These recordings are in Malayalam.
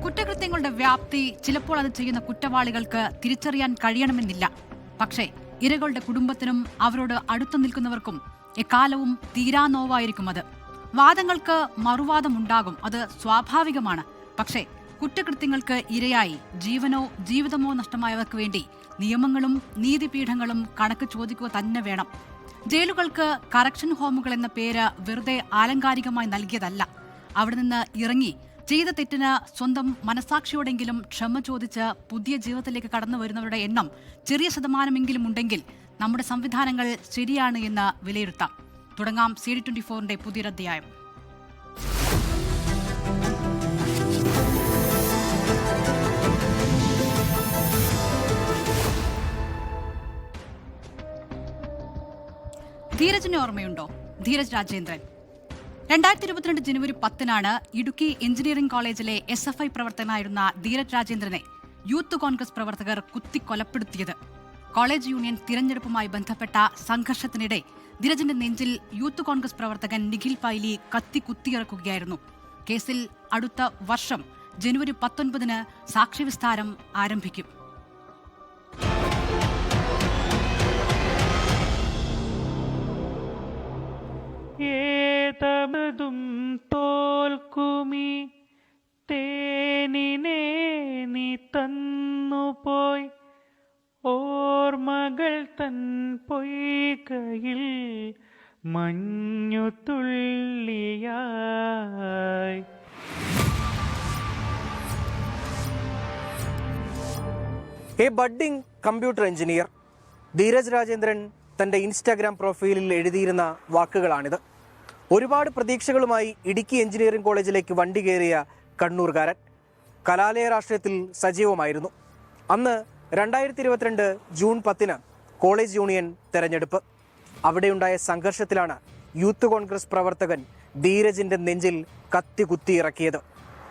കുറ്റകൃത്യങ്ങളുടെ വ്യാപ്തി ചിലപ്പോൾ അത് ചെയ്യുന്ന കുറ്റവാളികൾക്ക് തിരിച്ചറിയാൻ കഴിയണമെന്നില്ല. പക്ഷേ ഇരകളുടെ കുടുംബത്തിനും അവരോട് അടുത്തു നിൽക്കുന്നവർക്കും എക്കാലവും തീരാനോവായിരിക്കും അത്. വാദങ്ങൾക്ക് മറുവാദമുണ്ടാകും, അത് സ്വാഭാവികമാണ്. പക്ഷേ കുറ്റകൃത്യങ്ങൾക്ക് ഇരയായി ജീവനോ ജീവിതമോ നഷ്ടമായവർക്ക് വേണ്ടി നിയമങ്ങളും നീതിപീഠങ്ങളും കണക്ക് ചോദിക്കുക തന്നെ വേണം. ജയിലുകൾക്ക് കറക്ഷൻ ഹോമുകൾ എന്ന പേര് വെറുതെ ആലങ്കാരികമായി നൽകിയതല്ല. അവിടെ നിന്ന് ഇറങ്ങി ചെയ്ത തെറ്റിന് സ്വന്തം മനസാക്ഷിയോടെങ്കിലും ക്ഷമ ചോദിച്ച് പുതിയ ജീവിതത്തിലേക്ക് കടന്നു വരുന്നവരുടെ എണ്ണം ചെറിയ ശതമാനമെങ്കിലും ഉണ്ടെങ്കിൽ നമ്മുടെ സംവിധാനങ്ങൾ ശരിയാണ് എന്ന് വിലയിരുത്താം. തുടങ്ങാം CD24ന്റെ പുതിയൊരധ്യായം. ധീരജിനെ ഓർമ്മയുണ്ടോ? ധീരജ് രാജേന്ദ്രൻ 2022 ജനുവരി 10 ഇടുക്കി എഞ്ചിനീയറിംഗ് കോളേജിലെ SFI പ്രവർത്തകനായിരുന്ന ധീരജ് രാജേന്ദ്രനെ യൂത്ത് കോൺഗ്രസ് പ്രവർത്തകർ കുത്തിക്കൊലപ്പെടുത്തിയത്. കോളേജ് യൂണിയൻ തിരഞ്ഞെടുപ്പുമായി ബന്ധപ്പെട്ട സംഘർഷത്തിനിടെ ധീരജിന്റെ നെഞ്ചിൽ യൂത്ത് കോൺഗ്രസ് പ്രവർത്തകൻ നിഖിൽ പൈലി കത്തി കുത്തിയിറക്കുകയായിരുന്നു. കേസിൽ അടുത്ത വർഷം ജനുവരി 19 സാക്ഷിവിസ്താരം ആരംഭിക്കും. ഏതമതും തോൽക്കുമി തേനിനെ നീ തന്നുപോയി, ഓർമ്മകൾ തൻ പൊയ്കയിൽ മഞ്ഞു തുള്ളിയായി. A budding computer engineer Dheeraj Rajendran തൻ്റെ ഇൻസ്റ്റാഗ്രാം പ്രൊഫൈലിൽ എഴുതിയിരുന്ന വാക്കുകളാണിത്. ഒരുപാട് പ്രതീക്ഷകളുമായി ഇടുക്കി എഞ്ചിനീയറിംഗ് കോളേജിലേക്ക് വണ്ടി കയറിയ കണ്ണൂർകാരൻ കലാലയ രാഷ്ട്രീയത്തിൽ സജീവമായിരുന്നു. അന്ന് 2022 ജൂൺ 10 കോളേജ് യൂണിയൻ തെരഞ്ഞെടുപ്പ്. അവിടെയുണ്ടായ സംഘർഷത്തിലാണ് യൂത്ത് കോൺഗ്രസ് പ്രവർത്തകൻ ധീരജിന്റെ നെഞ്ചിൽ കത്തി കുത്തിയിറക്കിയത്.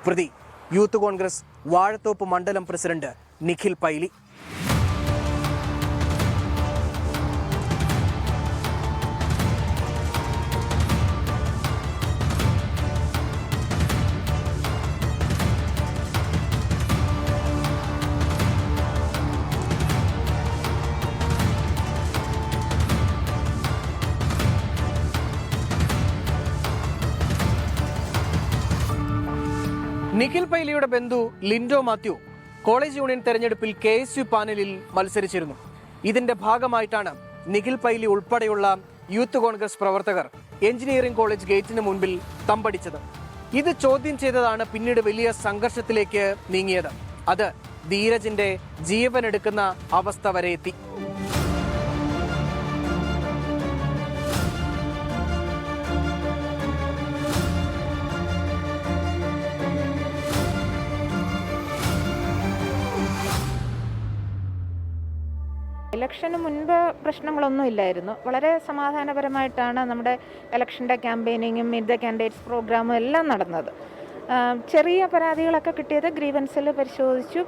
പ്രതി യൂത്ത് കോൺഗ്രസ് വാഴത്തോപ്പ് മണ്ഡലം പ്രസിഡന്റ് നിഖിൽ പൈലി. നിഖിൽ പൈലിയുടെ ബന്ധു ലിൻഡോ മാത്യു കോളേജ് യൂണിയൻ തെരഞ്ഞെടുപ്പിൽ KSU പാനലിൽ മത്സരിച്ചിരുന്നു. ഇതിന്റെ ഭാഗമായിട്ടാണ് നിഖിൽ പൈലി ഉൾപ്പെടെയുള്ള യൂത്ത് കോൺഗ്രസ് പ്രവർത്തകർ എഞ്ചിനീയറിംഗ് കോളേജ് ഗേറ്റിന് മുൻപിൽ തമ്പടിച്ചത്. ഇത് ചോദ്യം ചെയ്തതാണ് പിന്നീട് വലിയ സംഘർഷത്തിലേക്ക് നീങ്ങിയത്. അത് ധീരജിന്റെ ജീവൻ എടുക്കുന്ന അവസ്ഥ വരെ എത്തി. ഇലക്ഷന് മുൻപ് പ്രശ്നങ്ങളൊന്നും ഇല്ലായിരുന്നു. വളരെ സമാധാനപരമായിട്ടാണ് നമ്മുടെ ഇലക്ഷൻ്റെ ക്യാമ്പയിനിങ്ങും മീറ്റ് ദ കാൻഡിഡേറ്റ്സ് പ്രോഗ്രാമും എല്ലാം നടന്നത്. ചെറിയ പരാതികളൊക്കെ കിട്ടിയത് ഗ്രീവൻസിൽ പരിശോധിച്ചു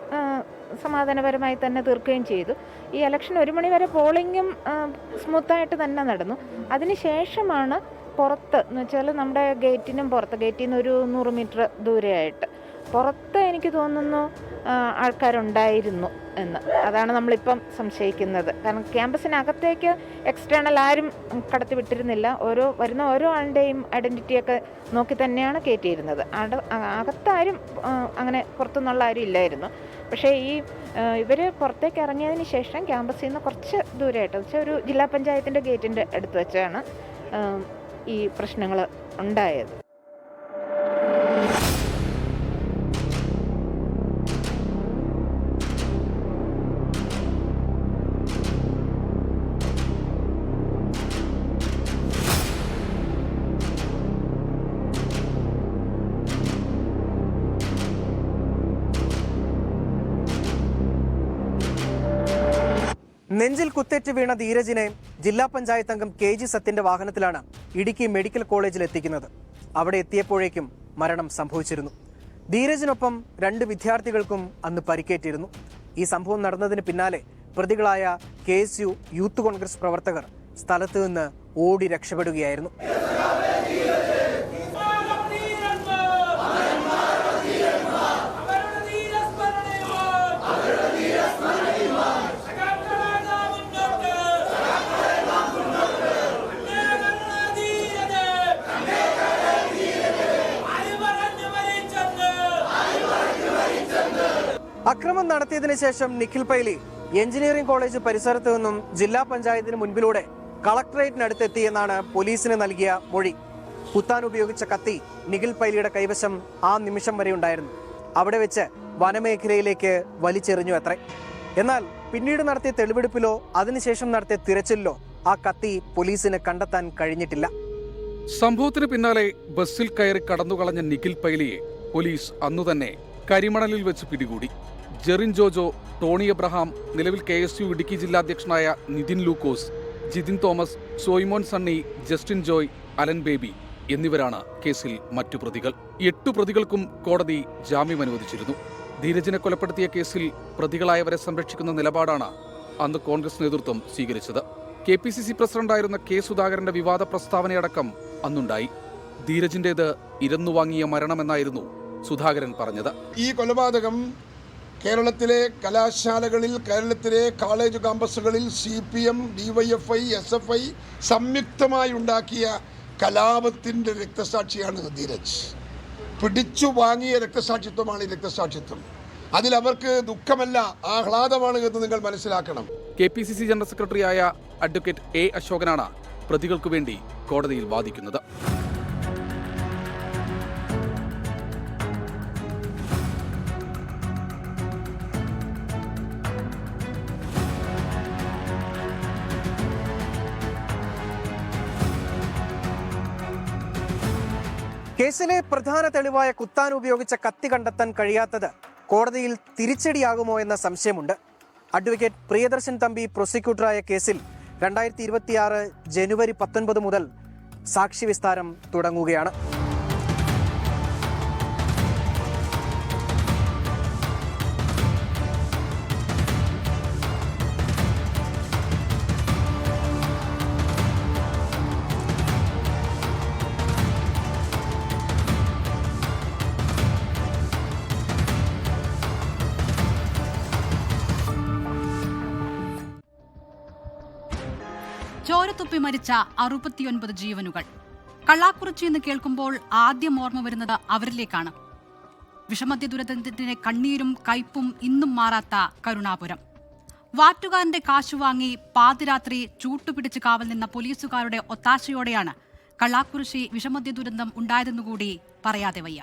സമാധാനപരമായി തന്നെ തീർക്കുകയും ചെയ്തു. ഈ ഇലക്ഷൻ 1 മണി വരെ പോളിങ്ങും സ്മൂത്തായിട്ട് തന്നെ നടന്നു. അതിനുശേഷമാണ് പുറത്ത് എന്ന് വെച്ചാൽ നമ്മുടെ ഗേറ്റിനും പുറത്ത്, ഗേറ്റിൽ നിന്ന് ഒരു 100 മീറ്റർ ദൂരെയായിട്ട് പുറത്ത് എനിക്ക് തോന്നുന്നു ആൾക്കാരുണ്ടായിരുന്നു എന്ന്. അതാണ് നമ്മളിപ്പം സംശയിക്കുന്നത്. കാരണം ക്യാമ്പസിനകത്തേക്ക് എക്സ്റ്റേണൽ ആരും കടത്തി വിട്ടിരുന്നില്ല. വരുന്ന ഓരോ ആളുടെയും ഐഡൻറ്റിറ്റിയൊക്കെ നോക്കി തന്നെയാണ് കയറ്റിയിരുന്നത്. അകത്താരും അങ്ങനെ പുറത്തുനിന്നുള്ള ആരും ഇല്ലായിരുന്നു. പക്ഷേ ഇവർ പുറത്തേക്ക് ഇറങ്ങിയതിന് ശേഷം ക്യാമ്പസിൽ നിന്ന് കുറച്ച് ദൂരമായിട്ട് വെച്ചാൽ ഒരു ജില്ലാ പഞ്ചായത്തിൻ്റെ ഗേറ്റിൻ്റെ അടുത്ത് വെച്ചാണ് ഈ പ്രശ്നങ്ങൾ ഉണ്ടായത്. നെഞ്ചിൽ കുത്തേറ്റ് വീണ ധീരജിനെ ജില്ലാ പഞ്ചായത്ത് അംഗം KG സത്യന്റെ വാഹനത്തിലാണ് ഇടുക്കി മെഡിക്കൽ കോളേജിൽ എത്തിക്കുന്നത്. അവിടെ എത്തിയപ്പോഴേക്കും മരണം സംഭവിച്ചിരുന്നു. ധീരജിനൊപ്പം 2 വിദ്യാർത്ഥികൾക്കും അന്ന് പരിക്കേറ്റിരുന്നു. ഈ സംഭവം നടന്നതിന് പിന്നാലെ പ്രതികളായ KSU യൂത്ത് കോൺഗ്രസ് പ്രവർത്തകർ സ്ഥലത്ത് നിന്ന് ഓടി രക്ഷപ്പെടുകയായിരുന്നു. അക്രമം നടത്തിയതിനു ശേഷം നിഖിൽ പൈലി എഞ്ചിനീയറിംഗ് കോളേജ് പരിസരത്ത് നിന്നും ജില്ലാ പഞ്ചായത്തിന് മുൻപിലൂടെ കളക്ടറേറ്റിനടുത്തെത്തിയെന്നാണ് പോലീസിന് നൽകിയ മൊഴി. കുത്താൻ ഉപയോഗിച്ച കത്തി നിഖിൽ പൈലിയുടെ കൈവശം ആ നിമിഷം വരെ ഉണ്ടായിരുന്നു. അവിടെ വെച്ച് വനമേഖലയിലേക്ക് വലിച്ചെറിഞ്ഞു അത്രേ. എന്നാൽ പിന്നീട് നടത്തിയ തെളിവെടുപ്പിലോ അതിനുശേഷം നടത്തിയ തിരച്ചിലിലോ ആ കത്തി പോലീസിന് കണ്ടെത്താൻ കഴിഞ്ഞിട്ടില്ല. സംഭവത്തിന് പിന്നാലെ ബസ്സിൽ കയറി കടന്നുകളഞ്ഞ നിഖിൽ പൈലിയെ പോലീസ് അന്നുതന്നെ കരിമണലിൽ വെച്ച് പിടികൂടി. ജെറിൻ ജോജോ, ടോണി എബ്രഹാം, നിലവിൽ KSU ഇടുക്കി ജില്ലാ അധ്യക്ഷനായ നിതിൻ ലൂക്കോസ്, ജിതിൻ തോമസ്, സോയ്മോൻ സണ്ണി, ജസ്റ്റിൻ ജോയ്, അലൻ ബേബി എന്നിവരാണ് കേസിൽ മറ്റു പ്രതികൾ. 8 പ്രതികൾക്കും കോടതി ജാമ്യം അനുവദിച്ചിരുന്നു. ധീരജിനെ കൊലപ്പെടുത്തിയ കേസിൽ പ്രതികളായവരെ സംരക്ഷിക്കുന്ന നിലപാടാണ് അന്ന് കോൺഗ്രസ് നേതൃത്വം സ്വീകരിച്ചത്. KPCC പ്രസിഡന്റായിരുന്ന K. സുധാകരന്റെ വിവാദ പ്രസ്താവനയടക്കം അന്നുണ്ടായി. ധീരജിന്റേത് ഇരന്നുവാങ്ങിയ മരണമെന്നായിരുന്നു സുധാകരൻ പറഞ്ഞത്. ഈ കൊലപാതകം കേരളത്തിലെ കലാശാലകളിൽ, കേരളത്തിലെ കോളേജ് ക്യാമ്പസുകളിൽ CPM, DYFI, SFI സംയുക്തമായി ഉണ്ടാക്കിയ കലാപത്തിൻ്റെ രക്തസാക്ഷിയാണ് ധീരജ്. പിടിച്ചു വാങ്ങിയ രക്തസാക്ഷിത്വമാണ് ഈ രക്തസാക്ഷിത്വം. അതിലവർക്ക് ദുഃഖമല്ല, ആഹ്ലാദമാണ് എന്ന് നിങ്ങൾ മനസ്സിലാക്കണം. KPCC ജനറൽ സെക്രട്ടറിയായ അഡ്വക്കേറ്റ് A. അശോകനാണ് പ്രതികൾക്കു വേണ്ടി കോടതിയിൽ വാദിക്കുന്നത്. കേസിലെ പ്രധാന തെളിവായ കുത്താൻ ഉപയോഗിച്ച കത്തി കണ്ടെത്താൻ കഴിയാത്തത് കോടതിയിൽ തിരിച്ചടിയാകുമോ എന്ന സംശയമുണ്ട്. അഡ്വക്കേറ്റ് പ്രിയദർശൻ തമ്പി പ്രോസിക്യൂട്ടറായ കേസിൽ 2026 ജനുവരി 19 മുതൽ സാക്ഷി വിസ്താരം തുടങ്ങുകയാണ്. ചോരത്തുപ്പി മരിച്ച 69 ജീവനുകൾ. കള്ളാക്കുറിച്ചി എന്ന് കേൾക്കുമ്പോൾ ആദ്യം ഓർമ്മ വരുന്നത് അവരിലേക്കാണ്. വിഷമദ്യ ദുരന്തത്തിന്റെ കണ്ണീരും കയ്പും ഇന്നും മാറാത്ത കരുണാപുരം. വാറ്റുകാരന്റെ കാശു വാങ്ങി പാതിരാത്രി ചൂട്ടുപിടിച്ച് കാവൽ നിന്ന പോലീസുകാരുടെ ഒത്താശയോടെയാണ് കള്ളാക്കുറിശി വിഷമദ്യ ദുരന്തം ഉണ്ടായതെന്നുകൂടി പറയാതെ വയ്യ.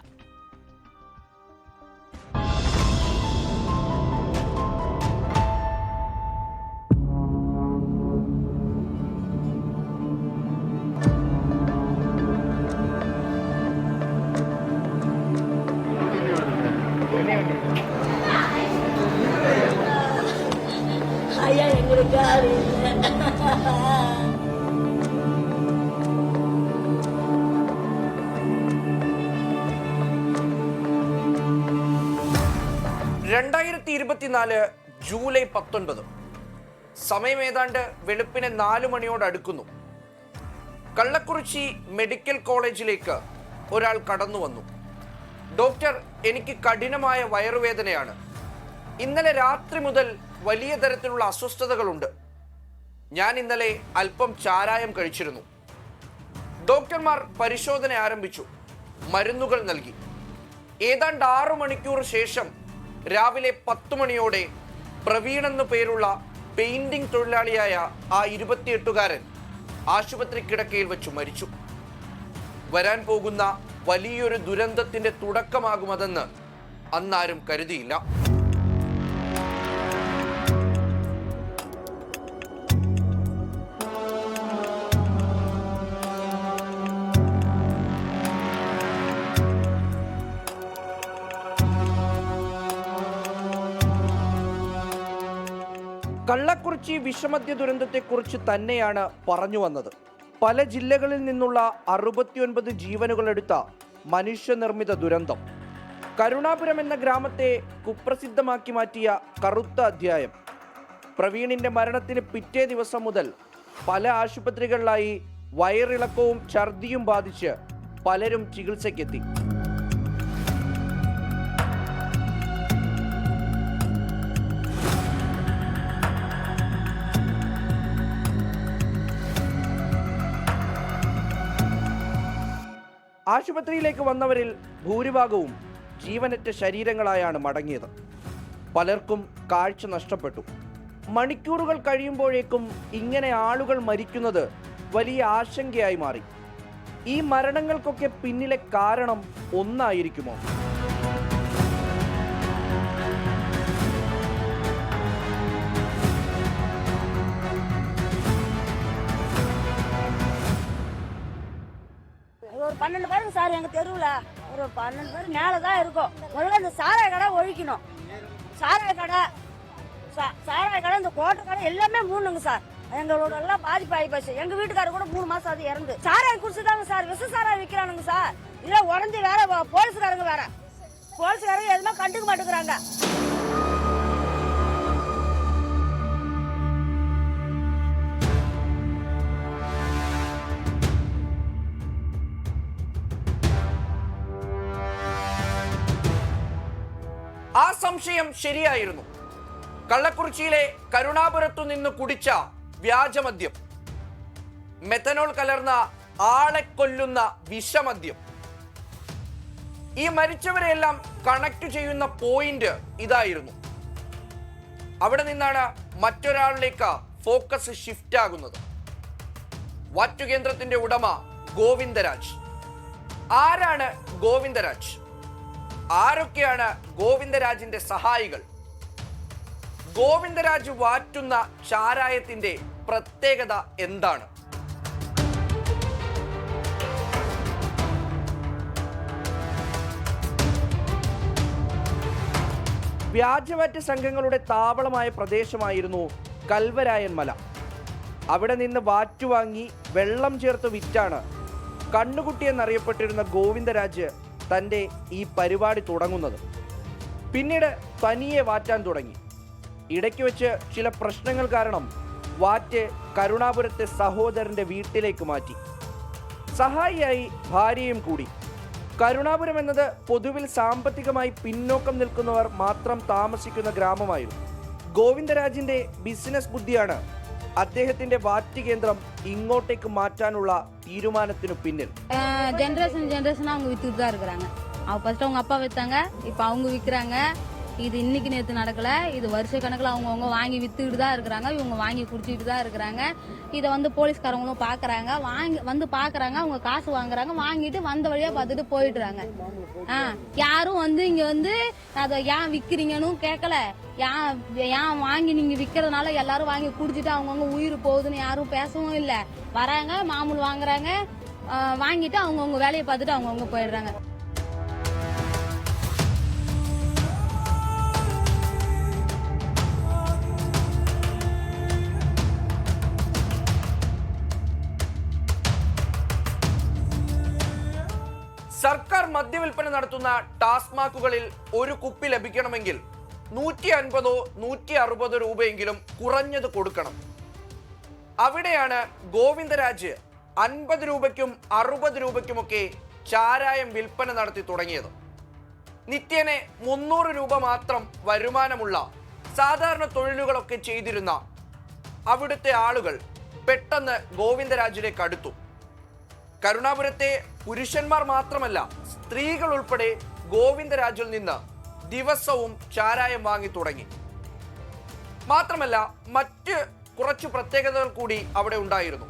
ജൂലൈ 19 സമയം ഏതാണ്ട് വെളുപ്പിന് 4 മണിയോട് അടുക്കുന്നു. കള്ളക്കുറിച്ചി മെഡിക്കൽ കോളേജിലേക്ക് ഒരാൾ കടന്നു വന്നു. ഡോക്ടർ, എനിക്ക് കഠിനമായ വയറുവേദനയാണ്. ഇന്നലെ രാത്രി മുതൽ വലിയ തരത്തിലുള്ള അസ്വസ്ഥതകളുണ്ട്. ഞാൻ ഇന്നലെ അല്പം ചാരായം കഴിച്ചിരുന്നു. ഡോക്ടർമാർ പരിശോധന ആരംഭിച്ചു, മരുന്നുകൾ നൽകി. ഏതാണ്ട് 6 മണിക്കൂർ ശേഷം രാവിലെ 10 മണിയോടെ പ്രവീൺ എന്നു പേരുള്ള പെയിന്റിംഗ് തൊഴിലാളിയായ ആ 28-കാരൻ ആശുപത്രി കിടക്കയിൽ വെച്ചു മരിച്ചു. വരാൻ പോകുന്ന വലിയൊരു ദുരന്തത്തിന്റെ തുടക്കമാകുമതെന്ന് അന്നാരും കരുതിയില്ല. കള്ളക്കുറിച്ചി വിഷമദ്യ ദുരന്തത്തെക്കുറിച്ച് തന്നെയാണ് പറഞ്ഞു വന്നത്. പല ജില്ലകളിൽ നിന്നുള്ള 69 ജീവനുകളെടുത്ത മനുഷ്യനിർമ്മിത ദുരന്തം. കരുണാപുരം എന്ന ഗ്രാമത്തെ കുപ്രസിദ്ധമാക്കി മാറ്റിയ കറുത്ത അധ്യായം. പ്രവീണിന്റെ മരണത്തിന് പിറ്റേ ദിവസം മുതൽ പല ആശുപത്രികളിലായി വയറിളക്കവും ഛർദിയും ബാധിച്ച് പലരും ചികിത്സയ്ക്കെത്തി. ആശുപത്രിയിലേക്ക് വന്നവരിൽ ഭൂരിഭാഗവും ജീവനറ്റ ശരീരങ്ങളായാണ് മടങ്ങിയത്. പലർക്കും കാഴ്ച നഷ്ടപ്പെട്ടു. മണിക്കൂറുകൾ കഴിയുമ്പോഴേക്കും ഇങ്ങനെ ആളുകൾ മരിക്കുന്നത് വലിയ ആശങ്കയായി മാറി. ഈ മരണങ്ങൾക്കൊക്കെ പിന്നിലെ കാരണം ഒന്നായിരിക്കുമോ? ஒரு 12 பேருக்கு சார் எங்கள் தெருவில் ஒரு 12 பேர் மேலே தான் இருக்கும். முதல்ல இந்த சாராய கடை ஒழிக்கணும். சாராய கடை இந்த கோட்டை கடை எல்லாமே மூணுங்க சார். எங்களோட எல்லாம் பாதிப்பாகி போச்சு. எங்கள் வீட்டுக்காரர் கூட 3 மாதம் அது இறந்து. சாராயம் குடிச்சுதாங்க சார், விஷ சாராயம் விற்கிறானுங்க சார். இல்லை உடஞ்சி வேற போலீஸ்காரங்க எதுவுமே கண்டுக்க மாட்டேங்கிறாங்க. ആ സംശയം ശരിയായിരുന്നു. കള്ളക്കുറിച്ചിയിലെ കരുണാപുരത്തു നിന്ന് കുടിച്ച വ്യാജമദ്യം, മെഥനോൾ കലർന്ന ആളെ കൊല്ലുന്ന വിഷമദ്യം, ഈ മരിച്ചവരെയെല്ലാം കണക്ട് ചെയ്യുന്ന പോയിന്റ് ഇതായിരുന്നു. അവിടെ നിന്നാണ് മറ്റൊരാളിലേക്ക് ഫോക്കസ് ഷിഫ്റ്റ് ആകുന്നത്. വാറ്റുകേന്ദ്രത്തിന്റെ ഉടമ ഗോവിന്ദരാജ്. ആരാണ് ഗോവിന്ദരാജ്? ആരൊക്കെയാണ് ഗോവിന്ദരാജിന്റെ സഹായികൾ? ഗോവിന്ദരാജ് വാറ്റുന്ന ചാരായത്തിന്റെ പ്രത്യേകത എന്താണ്? വ്യാജവാറ്റ് സംഘങ്ങളുടെ താവളമായ പ്രദേശമായിരുന്നു കൽവരായൻ മല. അവിടെ നിന്ന് വാറ്റുവാങ്ങി വെള്ളം ചേർത്ത് വിറ്റാണ് കണ്ണുകുട്ടി എന്നറിയപ്പെട്ടിരുന്ന ഗോവിന്ദരാജ് തൻ്റെ ഈ പരിപാടി തുടങ്ങുന്നത്. പിന്നീട് തനിയെ വാറ്റാൻ തുടങ്ങി. ഇടയ്ക്ക് വെച്ച് ചില പ്രശ്നങ്ങൾ കാരണം വാറ്റ് കരുണാപുരത്തെ സഹോദരൻ്റെ വീട്ടിലേക്ക് മാറ്റി. സഹായിയായി ഭാര്യയും കൂടി. കരുണാപുരം എന്നത് പൊതുവിൽ സാമ്പത്തികമായി പിന്നോക്കം നിൽക്കുന്നവർ മാത്രം താമസിക്കുന്ന ഗ്രാമമായിരുന്നു. ഗോവിന്ദരാജിൻ്റെ ബിസിനസ് ബുദ്ധിയാണ് അദ്ദേഹത്തിന്റെ വാറ്റ് കേന്ദ്രം ഇങ്ങോട്ടേക്ക് മാറ്റാനുള്ള തീരുമാനത്തിനു പിന്നിൽ. ஜென்ரேஷன் அவங்க வித்துட்டு தான் இருக்கிறாங்க. ஃபர்ஸ்ட் அவங்க அப்பா வித்தாங்க, இப்போ அவங்க விற்கிறாங்க. இது இன்னைக்கு நேற்று நடக்கல, இது வருஷ கணக்கில் அவங்கவுங்க வாங்கி வித்துக்கிட்டு தான் இருக்கிறாங்க. இவங்க வாங்கி குடிச்சிட்டு தான் இருக்கிறாங்க. இதை வந்து போலீஸ்காரங்களும் பார்க்குறாங்க, பார்க்குறாங்க, அவங்க காசு வாங்குறாங்க, வாங்கிட்டு வந்த வழியாக பார்த்துட்டு போயிடுறாங்க. யாரும் வந்து இங்கே வந்து அதை ஏன் விற்கிறீங்கன்னு கேட்கல. ஏன் வாங்கி நீங்கள் விற்கிறதுனால எல்லாரும் வாங்கி குடிச்சிட்டு அவங்கவுங்க உயிர் போகுதுன்னு யாரும் பேசவும் இல்லை. வராங்க, மாமூல் வாங்குறாங்க, வாங்கிட்டு அவங்கவுங்க வேலையை பார்த்துட்டு அவங்கவுங்க போயிடுறாங்க. സർക്കാർ മദ്യവിൽപ്പന നടത്തുന്ന ടാസ്മാക്കുകളിൽ ഒരു കുപ്പി ലഭിക്കണമെങ്കിൽ 150-160 രൂപയെങ്കിലും കുറഞ്ഞത് കൊടുക്കണം. അവിടെയാണ് ഗോവിന്ദരാജ് 50 രൂപയ്ക്കും 60 രൂപയ്ക്കുമൊക്കെ ചാരായം വിൽപ്പന നടത്തി തുടങ്ങിയത്. നിത്യേനെ 300 രൂപ മാത്രം വരുമാനമുള്ള സാധാരണ തൊഴിലുകളൊക്കെ ചെയ്തിരുന്ന അവിടുത്തെ ആളുകൾ പെട്ടെന്ന് ഗോവിന്ദരാജിലേക്ക് അടുത്തു. കരുണാപുരത്തെ പുരുഷന്മാർ മാത്രമല്ല, സ്ത്രീകൾ ഉൾപ്പെടെ ഗോവിന്ദരാജിൽ നിന്ന് ദിവസവും ചാരായം വാങ്ങി തുടങ്ങി. മാത്രമല്ല, മറ്റ് കുറച്ച് പ്രത്യേകതകൾ കൂടി അവിടെ ഉണ്ടായിരുന്നു.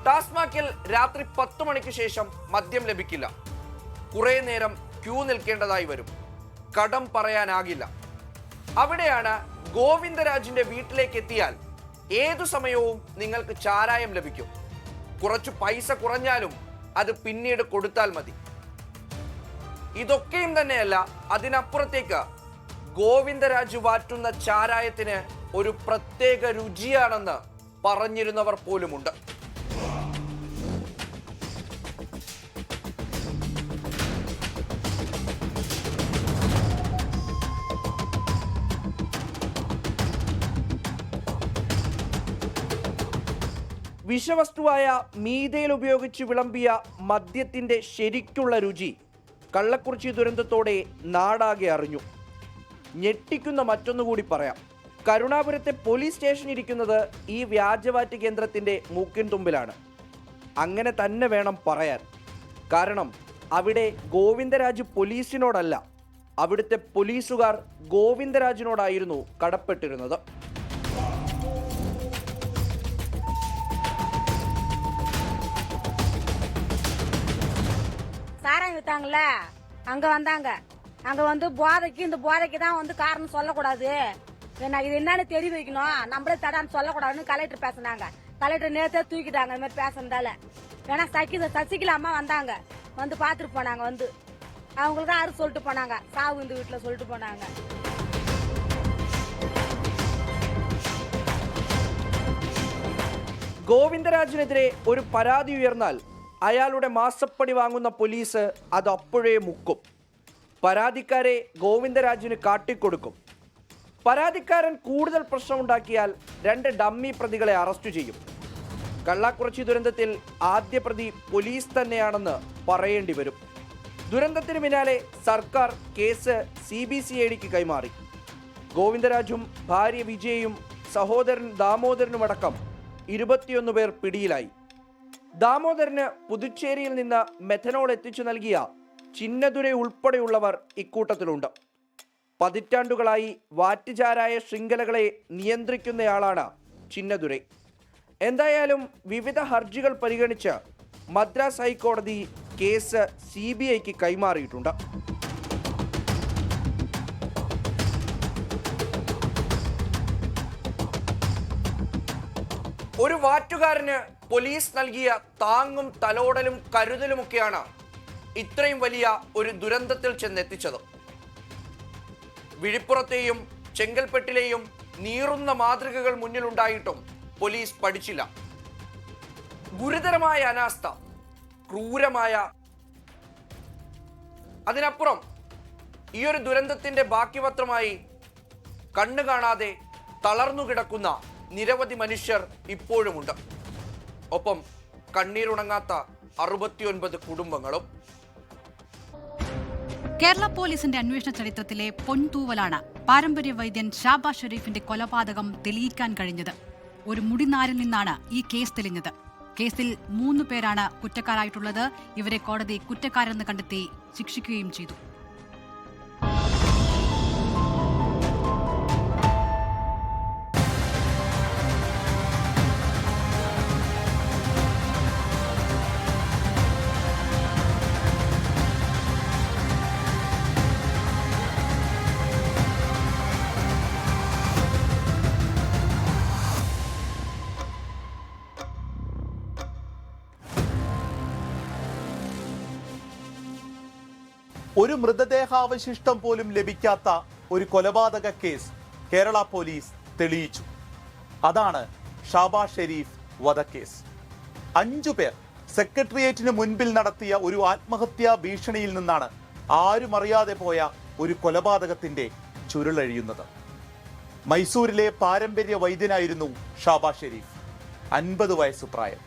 ടാസ്മാക്കിൽ രാത്രി 10 മണിക്ക് ശേഷം മദ്യം ലഭിക്കില്ല. കുറേ നേരം ക്യൂ നിൽക്കേണ്ടതായി വരും. കടം പറയാനാകില്ല. അവിടെയാണ് ഗോവിന്ദരാജിന്റെ വീട്ടിലേക്ക് എത്തിയാൽ ഏതു സമയവും നിങ്ങൾക്ക് ചാരായം ലഭിക്കും. കുറച്ചു പൈസ കുറഞ്ഞാലും അത് പിന്നീട് കൊടുത്താൽ മതി. ഇതൊക്കെയും തന്നെയല്ല, അതിനപ്പുറത്തേക്ക് ഗോവിന്ദരാജ് വാറ്റുന്ന ചാരായത്തിന് ഒരു പ്രത്യേക രുചിയാണെന്ന് പറഞ്ഞിരുന്നവർ പോലുമുണ്ട്. വിഷവസ്തുവായ മീഥൈൽ ഉപയോഗിച്ച് വിളമ്പിയ മദ്യത്തിന്റെ ശരിക്കുള്ള രുചി കള്ളക്കുറിച്ചി ദുരന്തത്തോടെ നാടാകെ അറിഞ്ഞു. ഞെട്ടിക്കുന്ന മറ്റൊന്നുകൂടി പറയാം. കരുണാപുരത്തെ പോലീസ് സ്റ്റേഷൻ ഇരിക്കുന്നത് ഈ വ്യാജവാറ്റ് കേന്ദ്രത്തിന്റെ മൂക്കിൻ തുമ്പിലാണ്. അങ്ങനെ തന്നെ വേണം പറയാൻ. കാരണം അവിടെ ഗോവിന്ദരാജ് പോലീസിനോടല്ല, അവിടുത്തെ പോലീസുകാർ ഗോവിന്ദരാജിനോടായിരുന്നു കടപ്പെട്ടിരുന്നത്. சாராயம் வித்தாங்கல்ல அங்க வந்தாங்க. அங்க வந்து இந்த போதைக்கு தான் வந்து காரணம் சொல்லக்கூடாது, இது என்னன்னு தெரிய வைக்கணும், நம்மளே தடான்னு சொல்லக்கூடாதுன்னு கலெக்டர் பேசினாங்க. கலெக்டர் நேரத்தே தூக்கிட்டாங்க. இந்த மாதிரி பேசுனதால வேணா சசிகலா அம்மா வந்தாங்க, வந்து பாத்துட்டு போனாங்க. வந்து அவங்களுக்கு தான் யாரும் சொல்லிட்டு போனாங்க, சாவு இந்த வீட்டுல சொல்லிட்டு போனாங்க. ഗോവിന്ദരാജിനെതിരെ ഒരു പരാതി ഉയർന്നാൽ അയാളുടെ മാസപ്പടി വാങ്ങുന്ന പോലീസ് അത് അപ്പോഴേ മുക്കും. പരാതിക്കാരെ ഗോവിന്ദരാജിന് കാട്ടിക്കൊടുക്കും. പരാതിക്കാരൻ കൂടുതൽ പ്രശ്നമുണ്ടാക്കിയാൽ 2 ഡമ്മി പ്രതികളെ അറസ്റ്റ് ചെയ്യും. കള്ളാക്കുറിച്ചി ദുരന്തത്തിൽ ആദ്യ പ്രതി പോലീസ് തന്നെയാണെന്ന് പറയേണ്ടി വരും. ദുരന്തത്തിന് പിന്നാലെ സർക്കാർ കേസ് CBCIDക്ക് കൈമാറി. ഗോവിന്ദരാജും ഭാര്യ വിജയയും സഹോദരൻ ദാമോദരനുമടക്കം 21 പേർ പിടിയിലായി. ദാമോദരന് പുതുച്ചേരിയിൽ നിന്ന് മെഥനോൾ എത്തിച്ചു നൽകിയ ചിന്നദുരൈ ഉൾപ്പെടെയുള്ളവർ ഇക്കൂട്ടത്തിലുണ്ട്. പതിറ്റാണ്ടുകളായി വാറ്റുചാരായ ശൃംഖലകളെ നിയന്ത്രിക്കുന്നയാളാണ് ചിന്നദുരൈ. എന്തായാലും വിവിധ ഹർജികൾ പരിഗണിച്ച് മദ്രാസ് ഹൈക്കോടതി കേസ് CBIക്ക് കൈമാറിയിട്ടുണ്ട്. ഒരു വാറ്റുകാരന് പോലീസ് നൽകിയ താങ്ങും തലോടലും കരുതലുമൊക്കെയാണ് ഇത്രയും വലിയ ഒരു ദുരന്തത്തിൽ ചെന്നെത്തിച്ചത്. വിഴിപ്പുറത്തെയും ചെങ്കൽപ്പെട്ടിലെയും നീറുന്ന മാതൃകകൾ മുന്നിലുണ്ടായിട്ടും പോലീസ് പഠിച്ചില്ല. ഗുരുതരമായ അനാസ്ഥ, ക്രൂരമായ, അതിനപ്പുറം ഈ ഒരു ദുരന്തത്തിന്റെ ബാക്കിപത്രമായി കണ്ണു കാണാതെ തളർന്നു കിടക്കുന്ന നിരവധി മനുഷ്യർ ഇപ്പോഴുമുണ്ട്. ഒപ്പം കണ്ണീരുണങ്ങാത്ത 69 കുടുംബങ്ങളും. കേരള പോലീസിന്റെ അന്വേഷണ ചരിത്രത്തിലെ പൊൻതൂവലാണ് പാരമ്പര്യ വൈദ്യൻ ഷാബാസ് ഷെരീഫിന്റെ കൊലപാതകം തെളിയിക്കാൻ കഴിഞ്ഞത്. ഒരു മുടിനാരിൽ നിന്നാണ് ഈ കേസ് തെളിഞ്ഞത്. കേസിൽ 3 പേരാണ് കുറ്റക്കാരായിട്ടുള്ളത്. ഇവരെ കോടതി കുറ്റക്കാരെന്ന് കണ്ടെത്തി ശിക്ഷിക്കുകയും ചെയ്തു. ഒരു മൃതദേഹാവശിഷ്ടം പോലും ലഭിക്കാത്ത ഒരു കൊലപാതക കേസ് കേരള പോലീസ് തെളിയിച്ചു. അതാണ് ഷാബാസ് ഷെരീഫ് വധക്കേസ്. 5 പേർ സെക്രട്ടേറിയറ്റിന് മുൻപിൽ നടത്തിയ ഒരു ആത്മഹത്യാ ഭീഷണിയിൽ നിന്നാണ് ആരും അറിയാതെ പോയ ഒരു കൊലപാതകത്തിന്റെ ചുരുളഴിയുന്നത്. മൈസൂരിലെ പാരമ്പര്യ വൈദ്യനായിരുന്നു ഷാബാസ് ഷെരീഫ്. 50 വയസ്സ് പ്രായം.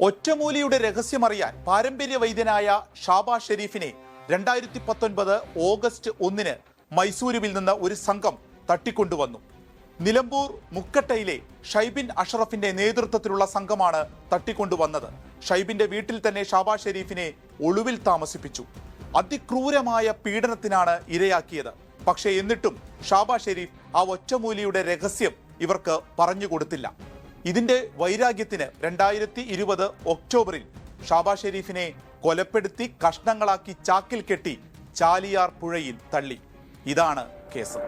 ഒറ്റമൂലിയുടെ രഹസ്യമറിയാൻ പാരമ്പര്യ വൈദ്യനായ ഷാബാസ് ഷെരീഫിനെ 2019 ഓഗസ്റ്റ് 1 മൈസൂരുവിൽ നിന്ന് ഒരു സംഘം തട്ടിക്കൊണ്ടുവന്നു. നിലമ്പൂർ മുക്കട്ടയിലെ ഷൈബിൻ അഷറഫിന്റെ നേതൃത്വത്തിലുള്ള സംഘമാണ് തട്ടിക്കൊണ്ടുവന്നത്. ഷൈബിന്റെ വീട്ടിൽ തന്നെ ഷാബാസ് ഷെരീഫിനെ ഒളിവിൽ താമസിപ്പിച്ചു. അതിക്രൂരമായ പീഡനത്തിനാണ് ഇരയാക്കിയത്. പക്ഷേ എന്നിട്ടും ഷാബാസ് ഷെരീഫ് ആ ഒറ്റമൂലിയുടെ രഹസ്യം ഇവർക്ക് പറഞ്ഞു കൊടുത്തില്ല. ഇതിന്റെ വൈരാഗ്യത്തിന് 2020 ഒക്ടോബറിൽ ഷാബാസ് ഷെരീഫിനെ കൊലപ്പെടുത്തി കഷ്ണങ്ങളാക്കി ചാക്കിൽ കെട്ടി ചാലിയാർ പുഴയിൽ തള്ളി. ഇതാണ് കേസ്.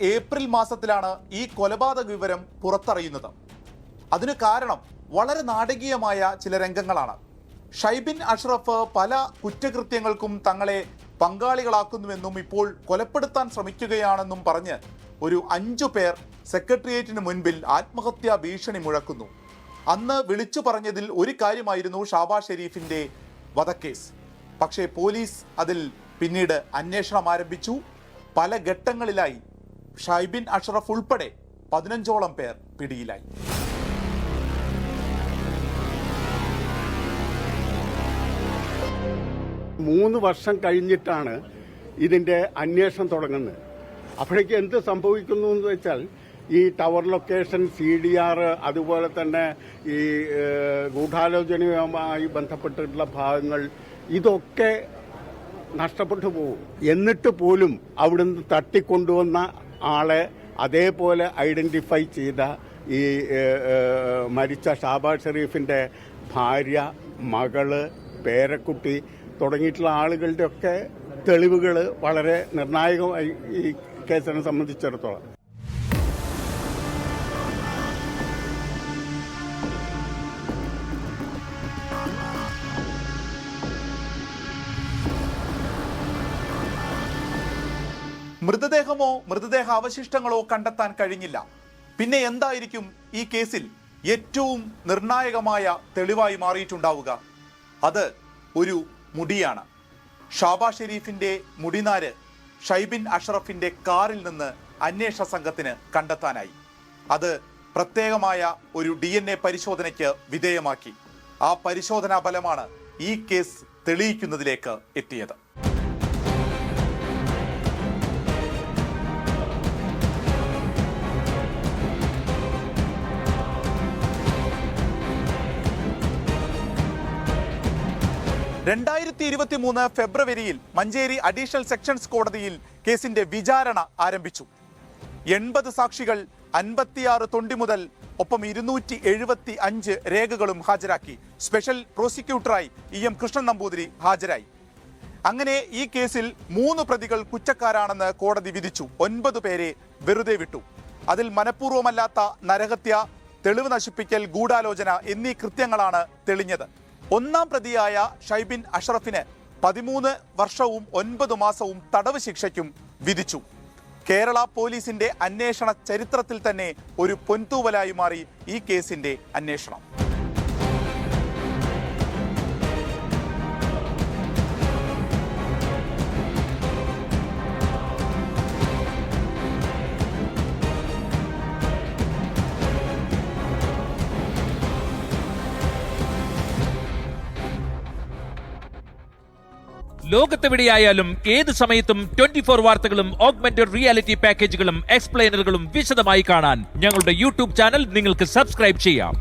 ഏപ്രിൽ മാസത്തിലാണ് ഈ കൊലപാതക വിവരം പുറത്തറിയുന്നത്. അതിന് കാരണം വളരെ നാടകീയമായ ചില രംഗങ്ങളാണ്. ഷൈബിൻ അഷ്റഫ് പല കുറ്റകൃത്യങ്ങൾക്കും തങ്ങളെ പങ്കാളികളാക്കുന്നുവെന്നും ഇപ്പോൾ കൊലപ്പെടുത്താൻ ശ്രമിക്കുകയാണെന്നും പറഞ്ഞ് ഒരു 5 പേർ സെക്രട്ടേറിയറ്റിന് മുൻപിൽ ആത്മഹത്യാ ഭീഷണി മുഴക്കുന്നു. അന്ന് വിളിച്ചു പറഞ്ഞതിൽ ഒരു കാര്യമായിരുന്നു ഷാബാസ് ഷെരീഫിന്റെ വധക്കേസ്. പക്ഷേ പോലീസ് അതിൽ പിന്നീട് അന്വേഷണം ആരംഭിച്ചു. പല ഘട്ടങ്ങളിലായി ഷൈബിൻ അഷ്റഫ് ഉൾപ്പെടെ 15ഓളം പേർ പിടിയിലായി. മൂന്ന് വർഷം കഴിഞ്ഞിട്ടാണ് ഇതിന്റെ അന്വേഷണം തുടങ്ങുന്നത്. അപ്പോഴേക്ക് എന്ത് സംഭവിക്കുന്നു എന്ന് വെച്ചാൽ ഈ ടവർ ലൊക്കേഷൻ, CDR, അതുപോലെ തന്നെ ഈ ഗൂഢാലോചനയുമായി ബന്ധപ്പെട്ടിട്ടുള്ള ഭാഗങ്ങൾ ഇതൊക്കെ നഷ്ടപ്പെട്ടു പോകും. എന്നിട്ട് പോലും അവിടുന്ന് തട്ടിക്കൊണ്ടുവന്ന ആളെ അതേപോലെ ഐഡന്റിഫൈ ചെയ്ത ഈ മരിച്ച ഷാബാസ് ഷെരീഫിന്റെ ഭാര്യ, മകള്, പേരക്കുട്ടി തുടങ്ങിയിട്ടുള്ള ആളുകളുടെ ഒക്കെ തെളിവുകൾ വളരെ നിർണായകമായി ഈ കേസിനെ സംബന്ധിച്ചിടത്തോളം. മൃതദേഹമോ മൃതദേഹ അവശിഷ്ടങ്ങളോ കണ്ടെത്താൻ കഴിഞ്ഞില്ല. പിന്നെ എന്തായിരിക്കും ഈ കേസിൽ ഏറ്റവും നിർണായകമായ തെളിവായി മാറിയിട്ടുണ്ടാവുക? അത് ഒരു മുടിയാണ്. ഷാബാസ് ഷെരീഫിന്റെ മുടിനാര് ഷൈബിൻ അഷ്റഫിന്റെ കാറിൽ നിന്ന് അന്വേഷണ സംഘത്തിന് കണ്ടെത്താനായി. അത് പ്രത്യേകമായ ഒരു DNA പരിശോധനയ്ക്ക് വിധേയമാക്കി. ആ പരിശോധനാ ഫലമാണ് ഈ കേസ് തെളിയിക്കുന്നതിലേക്ക് എത്തിയത്. ഫെബ്രുവരിയിൽ മഞ്ചേരി അഡീഷണൽ സെക്ഷൻസ് കോടതിയിൽ കേസിന്റെ വിചാരണ ആരംഭിച്ചു. 80 സാക്ഷികൾ, 56 തൊണ്ടി മുതൽ ഒപ്പം 275 രേഖകളും ഹാജരാക്കി. സ്പെഷ്യൽ പ്രോസിക്യൂട്ടറായി EM കൃഷ്ണൻ നമ്പൂതിരി ഹാജരായി. അങ്ങനെ ഈ കേസിൽ 3 പ്രതികൾ കുറ്റക്കാരാണെന്ന് കോടതി വിധിച്ചു. 9 പേരെ വെറുതെ വിട്ടു. അതിൽ മനഃപൂർവ്വമല്ലാത്ത നരഹത്യ, തെളിവ് നശിപ്പിക്കൽ, ഗൂഢാലോചന എന്നീ കൃത്യങ്ങളാണ് തെളിഞ്ഞത്. 1-ാം പ്രതിയായ ഷൈബിൻ അഷ്റഫിന് 13 വർഷവും 9 മാസവും തടവ് ശിക്ഷയ്ക്കും വിധിച്ചു. കേരള പോലീസിന്റെ അന്വേഷണ ചരിത്രത്തിൽ തന്നെ ഒരു പൊൻതൂവലായി മാറി ഈ കേസിന്റെ അന്വേഷണം. ലോകത്തെവിടെയായാലും ഏത് സമയത്തും 24 വാർത്തകളും ഓഗ്മെന്റഡ് റിയാലിറ്റി പാക്കേജുകളും എക്സ്പ്ലെയിനറുകളും വിശദമായി കാണാൻ ഞങ്ങളുടെ YouTube ചാനൽ നിങ്ങൾക്ക് സബ്സ്ക്രൈബ് ചെയ്യാം.